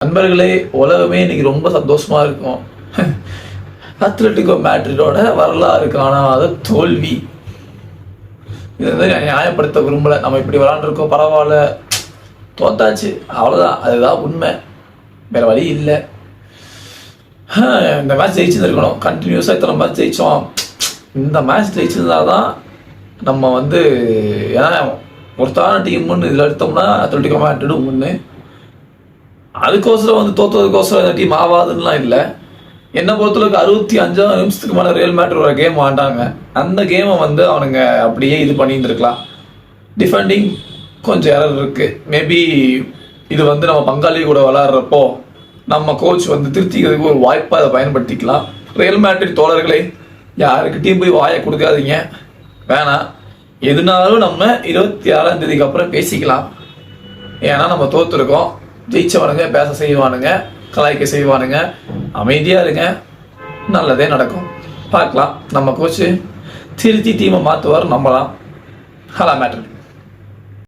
நண்பர்களே, உலகமே இன்னைக்கு ரொம்ப சந்தோஷமா இருக்கும். அத்லெட்டிகோ மேட்ரிடோட வரலாறு காணாத தோல்வி. இது வந்து நியாயப்படுத்த விரும்பல. நம்ம இப்படி விளாண்டுருக்கோம், பரவாயில்ல, தோத்தாச்சு, அவ்வளோதான், அதுதான் உண்மை, வேற வழி இல்லை. இந்த மேட்ச் ஜெயிச்சுருக்கணும், கண்டினியூஸாக இத்தனை மேட்ச் ஜெயித்தோம். இந்த மேட்ச் ஜெயிச்சிருந்தா தான் நம்ம வந்து, ஏன்னா ஒருத்தான டீம்னு இதில் எடுத்தோம்னா அத்லெட்டிகோ மேட்ரிடும் ஒன்று. அதுக்கோசரம் வந்து தோற்றதுக்கோசரம் இந்த டீம் ஆகாதுன்னெலாம் இல்லை. என்னை பொறுத்தளவுக்கு 65 நிமிஷத்துக்கு மேலே ரியல் மேட்ரிட் ஒரு கேம் ஆண்டாங்க. அந்த கேமை வந்து அவனுங்க அப்படியே இது பண்ணியிருந்துருக்கலாம். டிஃபெண்டிங் கொஞ்சம் எரர் இருக்குது. மேபி இது வந்து நம்ம பங்காளி கூட விளாட்றப்போ நம்ம கோச் வந்து திருத்திக்கிறதுக்கு ஒரு வாய்ப்பாக அதை பயன்படுத்திக்கலாம். ரியல் மேட்ரிட் தோழர்களை யாருக்கிட்டையும் போய் வாயை கொடுக்காதீங்க, வேணாம். எதுனாலும் நம்ம 26ஆம் தேதிக்கு அப்புறம் பேசிக்கலாம். ஏன்னா நம்ம தோற்றுருக்கோம். ஜெயிச்சவனுங்க பேச செய்வானுங்க, கலாய்க்க செய்வானுங்க. அமைதியாக இருங்க, நல்லதே நடக்கும். பார்க்கலாம், நம்ம கோச்சு திருத்தி டீமை மாற்றுவார், நம்பலாம். ஹலா மேட்ரிட்.